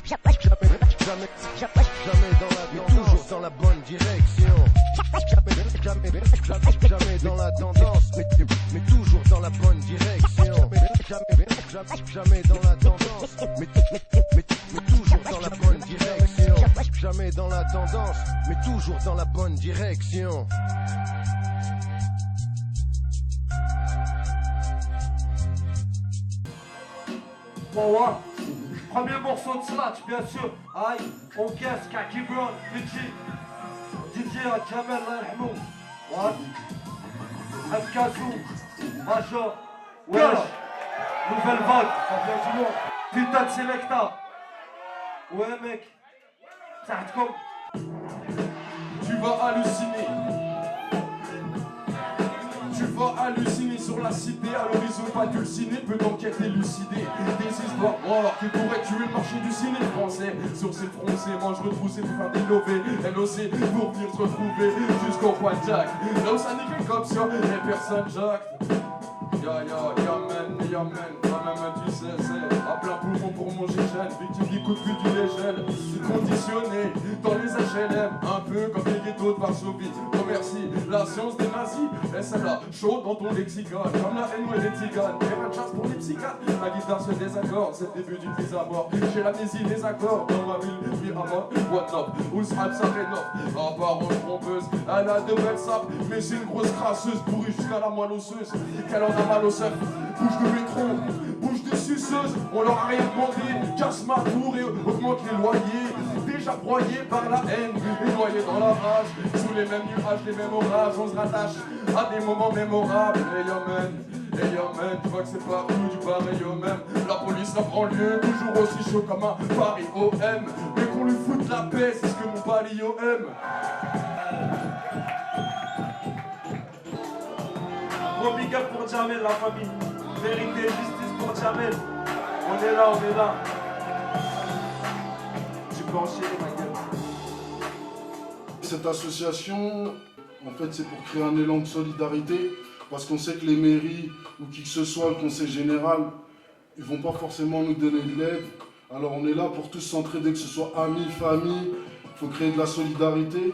Jamais dans la, mais toujours dans la bonne direction. Jamais dans la tendance, mais toujours dans la bonne direction. Jamais dans la tendance, mais toujours dans la bonne direction. Jamais dans la tendance, mais toujours dans la bonne direction. Bon, ouais. Premier morceau de Slash, bien sûr. Aïe, on caisse, Kaki Brown, Fiji. Didier, Jamel, Rahmou. What? Abkazou, Major, Wesh. Nouvelle vague, ça vient du loin. Putain de Selecta. Ouais, mec. Ça arrête comme. Tu vas halluciner. Tu vas halluciner sur la cité, à l'horizon pas dulciné, peu d'enquête élucidée. Des histoires rares qui pourraient tuer le marché du ciné français. Sur ces froncés, moi je retroussais pour faire des lovés. LOC pour venir se retrouver jusqu'au point de Jack. Là où ça nique comme ça, et personne jacte. Ya man, quand même tu sais, c'est à plein poumon pour manger jeune, victime des coups de vue du légel, conditionné dans les HLM, un peu comme les ghettos de Varsovie. Oh merci, la science des nazis, SLA, chaud dans ton lexicon, comme la haine et les tiganes, et pas de chasse pour les psychiatres, la guitare se désaccorde, c'est le début d'une prise à mort, j'ai l'amnésie des accords, dans ma ville, vie à mort, what up, où le snap ça rénove, en parole trompeuse, elle a de belles sapes, mais c'est une grosse crasseuse, bourrue jusqu'à la moelle osseuse, qu'elle en a mal au cerf. Bouge de métro, bouge de suceuse, on leur a rien demandé, casse ma tour et augmente les loyers. Déjà broyés par la haine et noyés dans la rage, sous les mêmes nuages, les mêmes orages, on se rattache à des moments mémorables. Hey yo man, tu vois que c'est pas tout du pareil au même. La police, la banlieue, toujours aussi chaud comme un Paris OM. Mais qu'on lui foute la paix, c'est ce que mon palio aime. Gros big up pour Jamel, la famille. Vérité, justice pour Jamel. On est là. Tu peux enchaîner, ma gueule. Cette association, en fait, c'est pour créer un élan de solidarité, parce qu'on sait que les mairies ou qui que ce soit, le conseil général, ils vont pas forcément nous donner de l'aide. Alors on est là pour tous s'entraider, que ce soit amis, famille. Il faut créer de la solidarité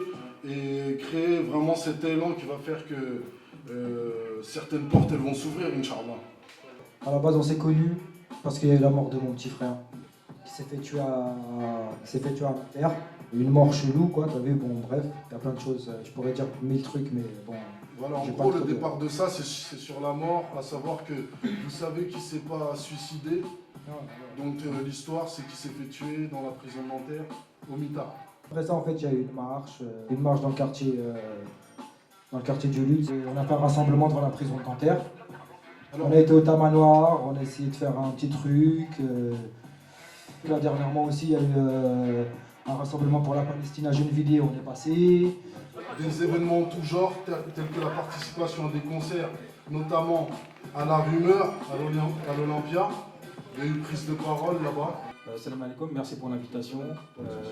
et créer vraiment cet élan qui va faire que certaines portes elles vont s'ouvrir, Inch'Allah. À la base, on s'est connus parce qu'il y a eu la mort de mon petit frère qui s'est fait tuer à Nanterre. Une mort chelou, quoi, t'as vu, bon, bref, il y a plein de choses, je pourrais dire 1000 trucs, mais bon. Voilà, en gros, le départ de ça, c'est sur la mort, à savoir que vous savez qu'il ne s'est pas suicidé. Donc l'histoire, c'est qu'il s'est fait tuer dans la prison de Nanterre, au mitard. Après ça, en fait, il y a eu une marche dans le quartier du Lutz. On a fait un rassemblement devant la prison de Nanterre. Alors, on a été au Tamanoir, on a essayé de faire un petit truc. Là, dernièrement aussi, il y a eu un rassemblement pour la Palestine à Gennevilliers, on est passé. Des événements en tout genre, tels que la participation à des concerts, notamment à la Rumeur, à l'Olympia. Il y a eu une prise de parole là-bas. Salam alaikum, merci pour l'invitation,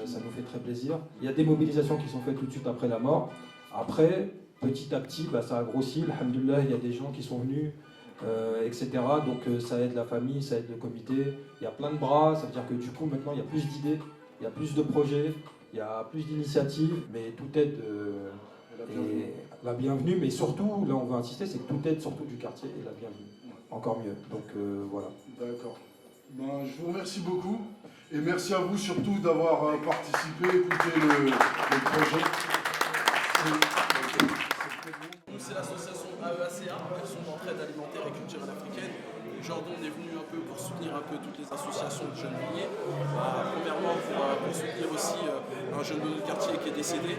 ça nous fait très plaisir. Il y a des mobilisations qui sont faites tout de suite après la mort. Après, petit à petit, ça a grossi, alhamdoulilah, il y a des gens qui sont venus, etc. Donc ça aide la famille, ça aide le comité. Il y a plein de bras, ça veut dire que du coup maintenant il y a plus d'idées, il y a plus de projets, il y a plus d'initiatives, mais tout aide la bienvenue. Mais surtout, là on veut insister, c'est que tout aide surtout du quartier et la bienvenue. Encore mieux, donc voilà. D'accord. Je vous remercie beaucoup et merci à vous surtout d'avoir participé, écouté le projet. Nous, c'est l'association AEACA, Action d'entraide alimentaire et culturelle africaine. Aujourd'hui, on est venu un peu pour soutenir un peu toutes les associations de jeunes milliers. Premièrement, pour soutenir aussi un jeune de notre quartier qui est décédé.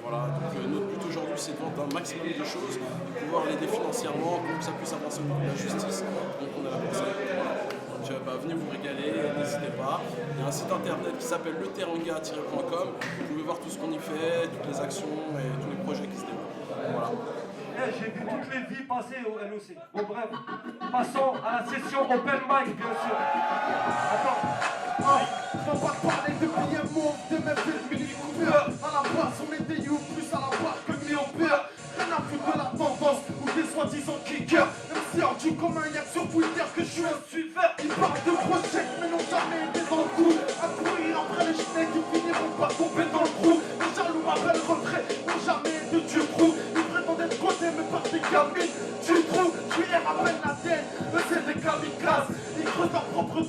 Voilà, donc notre but aujourd'hui, c'est de vendre un maximum de choses, de pouvoir l'aider financièrement, pour que ça puisse avancer au niveau de la justice. Donc on a la pensée. Venez vous régaler, n'hésitez pas. Il y a un site internet qui s'appelle leteranga-.com. Vous pouvez voir tout ce qu'on y fait, toutes les actions et tous les projets qui se développent. Voilà. J'ai vu toutes les vies passer au LOC. Bon bref, passons à la session open mic bien sûr. Attends. Faut pas parler de billets monts, de mes films Mini Cooper. À la base, on met des you plus à la base que mis en peur. Rien à foutre de la tendance ou des soi-disant kickers. Même si ardu comme un yak sur Twitter que je suis un suiveur. Ils parlent de projets mais n'ont jamais été dans le coup. À courir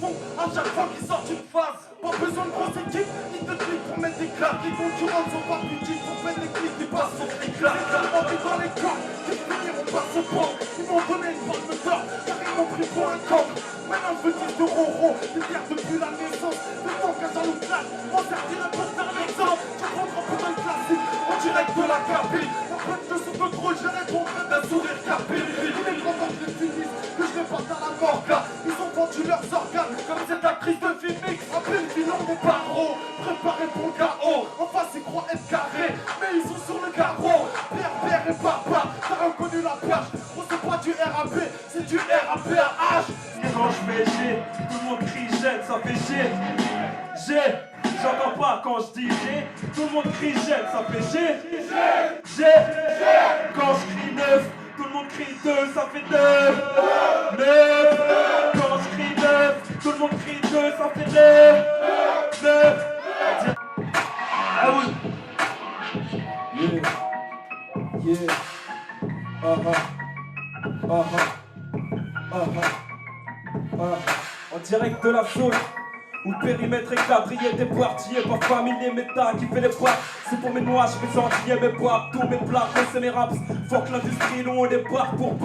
fond à chaque fois qu'ils sortent une phase. Pas besoin de grosse équipe, ni de clics pour mettre des claques. Les concurrents sont pas pudiques pour mettre des clics, des passes sur les claques. Ils m'ont mis dans les camps, qu'ils finiront par se pendre. Ils m'ont donné une forme de tort, car ils m'ont pris pour un camp. Maintenant je veux 10 de Roro, des terres depuis la naissance. Le temps qu'un jaloux claque, m'en servirait pour faire l'exemple. Je rentre un peu dans le classique, en direct de la cabine. La pointe de son contrôle, je répondrai d'un sourire capé. Il est content que je finisse, que je les porte à la morgue. Ils ont vendu leurs organes, comme cette actrice de film X. Après le bilan des barreaux, préparés pour le chaos. En face ils croient être carrés, mais ils sont sur le garrot. Père et papa, t'as reconnu la plage. On c'est pas du RAP, c'est du RAP à H. Et quand je fais G, tout le monde crie jette, ça fait G. J'entends pas quand je dis G, tout le monde crie jette, ça fait G. Quand je crie 9, tout le monde crie 2, ça fait 9. Quand je crie 9, tout le monde crie 2, ça fait 9. Ah oui. Yeah. En direct de la zone où le périmètre est quadrillé, des pointillés, pas familier, méta qui fait les poids. C'est pour mes noix, je fais entier mes bois, tous mes plats, c'est mes raps. Faut que l'industrie nous on débarque pour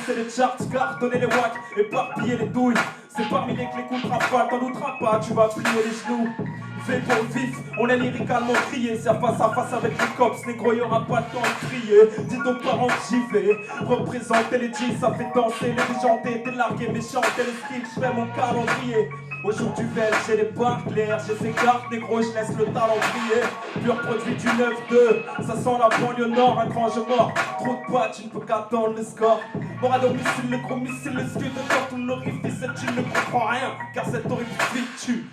c'est les charts, cartonner les wacks, éparpiller les douilles. C'est parmi les clés qu'on rafale, t'en douteras pas, tu vas plier les genoux. Fait pour le vif, on est lyricalement crié. C'est face à face avec les cops, négro, y'aura pas le temps de prier. Dites aux parents que j'y vais. Représenter les G's, ça fait danser les déjantés. T'es largué, méchant, t'es les skills, je fais mon calendrier. Au jour du vel, j'ai les barres claires, j'ai ces cartes, négro, je laisse le talent briller. Pur produit du 9-2, ça sent la banlieue nord, un grand jeu mort. Trop de poids, tu ne peux qu'attendre le score. Mort à domicile, le gros missile, le scud de corps, tout l'orifice, et tu ne comprends rien, car cette orifice tue.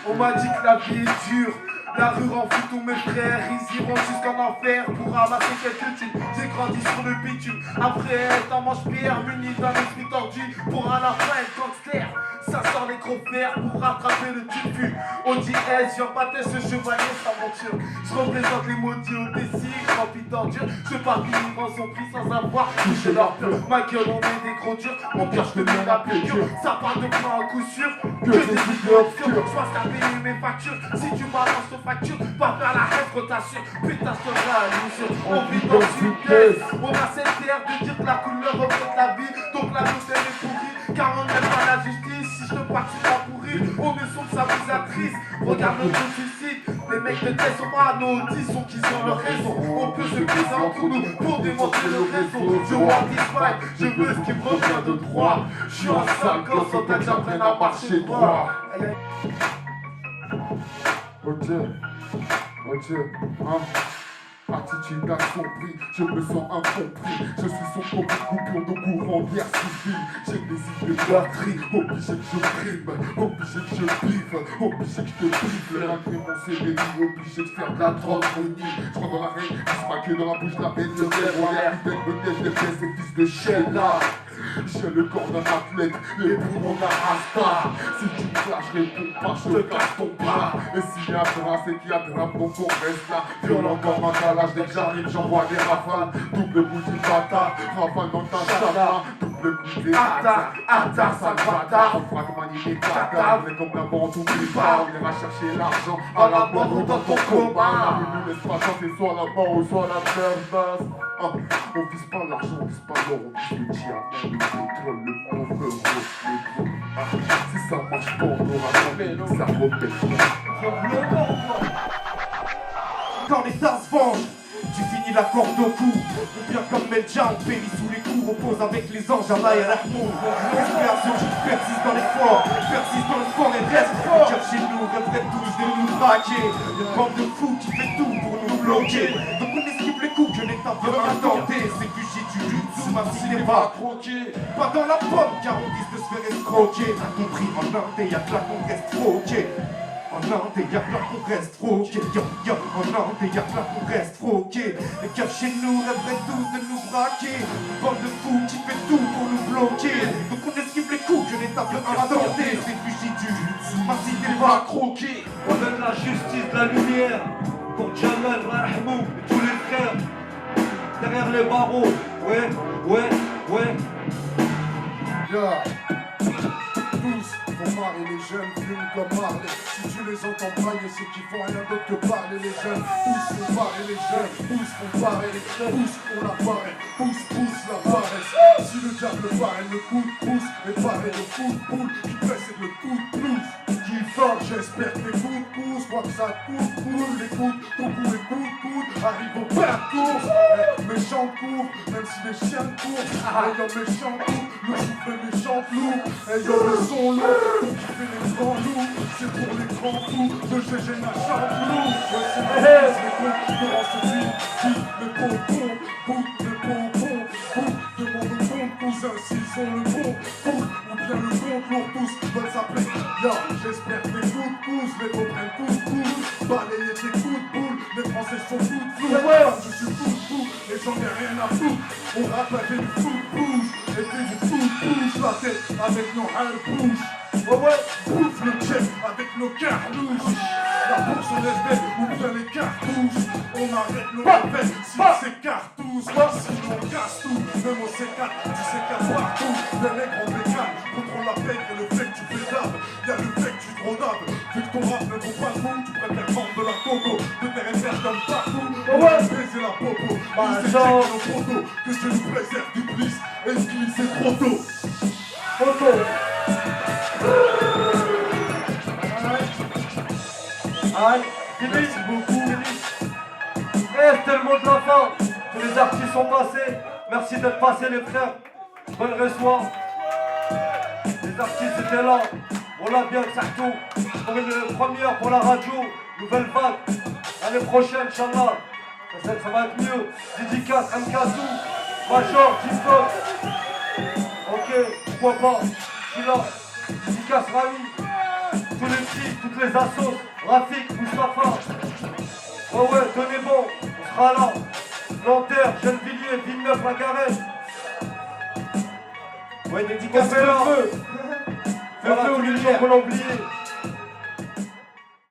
On m'a dit que la vie est dure. La rue rend fou tous mes frères, ils iront jusqu'en enfer pour ramasser quelques thunes. J'ai grandi sur le bitume, après être en manche-pierre, muni d'un esprit tordu pour à la fin être gangster. Ça sort les gros fers pour rattraper le tufu. On dit S, j'en battais ce chevalier s'aventure. Je représente les maudits au décis, remplis d'ordures. Je parvis dans son prix sans avoir touché leur peur. Ma gueule, on met des gros durs, mon cœur, je te mets la plus dure. Ça parle de plan à coup sûr, que des idées obscures. Je pense qu'à payer mes factures, si tu balances ton facture, pas faire la rêve, qu'on t'assure. Putain, je te réalise, on vit dans une pièce. On a cette terre de dire que la couleur reflète la vie, donc la note elle est pourrie. Car on n'aime pas la justice, si je te parle tu vas pourrir. On est son sa visatrice, regarde notre suicide. Les mecs de tête sont pas à nos 10, sont qui sont leur raison. On peut se briser entre nous pour démontrer le réseau. Je vois disparaître, je veux ce qui me revient de droit. Je suis en sale gosse, on t'a que j'apprenne à marcher droit. Ok, hein. Attitude incompris, je me sens incompris. Je suis son propre coupure de courant guerre civile. J'ai des idées de batterie, obligé que je prime, obligé que je biffe, obligé que je te prive. Malgré mon CDI, obligé de faire de la drogue money. Je rentre dans la règle, je ma queue dans la bouche, la bête de l'air en l'air. L'idée me neige, les fesses, ces fils de chienne là. J'ai le corps d'un athlète, les poumons d'un rasta. Si tu me clashes, réponds pas, je te casse ton bras. Et s'il y a drap, c'est qu'il y a drap, donc on reste là. Violent comme un calage, dès que j'arrive, j'envoie des rafales. Double bout du bâtard, rafale dans ta chata. Double bout des atta, sale bâtard. On fera manier les cadavres, mais comme la bande, oublie pas. On ira chercher l'argent à la mort ou dans ton coma. La rue nous laisse pas chanter, soit la mort ou soit la fleur basse. On vise pas l'argent, on vise pas l'or, on vise le diamant, le pétrole, le pauvre, le gros. Si ça marche pas, on aura jamais, ça repète. Quand les stars se vengent, tu finis la corde au cou. Ou bien comme Medja, on périt sous les coups, repose avec les anges, Allah et Rahmoun. Respiration, je persiste dans l'effort, persiste dans le fort et reste fort. Car chez nous, rêverait tous de nous braquer. Une bande de fous qui fait tout pour nous bloquer. Donc on esquive les coups que l'État veut intenter. C'est fusil du jutsu, même s'il n'est pas croqué. Pas dans la pomme, car on risque de se faire escroquer. T'as compris, en Inde, y'a que là qu'on reste troqué. En Inde, y'a que là qu'on reste froqué. En Inde, y'a que là qu'on reste froqué. Les keufs chez nous rêveraient tous de nous braquer. Une bande de fous qui fait tout pour nous bloquer. Donc on esquive les coups que l'État veut intenter. C'est fusil du jutsu, même s'il n'est pas croqué. On donne la justice, la lumière pour Jamal, Rahmou et tous les frères derrière les barreaux. Ouais, Yeah. Tous font marrer les jeunes, fument comme Marley. Si tu les entends brailler, c'est qu'ils font rien d'autre que parler les jeunes. Tous font barrer les jeunes, tous font barrer les jeunes. Tous on apparaît, pousse la paresse. Si le diable paraît le coup de pouce, et paraît le coup de poule, qui précède le coup de blouse. Qui fort, j'espère que les coups de pouce, crois que ça coule, les coups, ton coup les coups de coude, arrive au père de course. Méchant court, même si les chiens courent, ayant méchant court, le souffle méchant lourd, ayant le son lourd, pour kiffer les grands loups, c'est pour les grands fous, de GG machin lourd. Ouais, c'est les concurrents se disent, les pompons, bout de pompons, bout de mon compte, cousin, s'ils ont le bon, ou bien le compte lourd, tous veulent s'appeler. Yo, j'espère que les coups de pouce, les mots prennent coup de pouce, balayer tes coups de boule, les Français sont fous de flou, je suis fou de fou, et j'en ai rien à foutre, on rappe avec du fou de bouche, et puis du fou de bouche, la tête avec nos bouche, bouffe le check avec nos cartouches, la bourse on espèce, ou bien les cartouches, on arrête nos réveils si c'est cartouches, sinon on casse tout, même au C4, tu sais qu'à partout, les nègres en bécane, contrôle la paix et le fait que tu pédaves, y'a le fait que tu drodaves, vu que ton rap ne vaut pas le monde, tu préfères vendre de la coco, de tes repères comme partout, on va baiser la popo, ils éjectent nos poteaux, que Dieu nous préserve du bliss, et ce qu'il c'est trop tôt. Aïe, merci beaucoup. C'était le mot de la fin. Tous les artistes sont passés. Merci d'être passés les frères. Bonne reçoit. Les artistes étaient là. On l'a bien surtout. Pour une première pour la radio. Nouvelle vague. L'année prochaine, Inch'Allah. Ça va être mieux. Dédicace, MKazou, Major, Jim. Ok, pourquoi pas. Je suis là. Dédicace, Rami. Tous les petits, toutes les assos, Rafik, Moustapha. Ouais, tenez bon, on sera là. Nanterre, Gennevilliers, Villeneuve, la Garenne. Ouais, dédicace, fais le feu. Voilà, tous les gens qu'on a oubliés.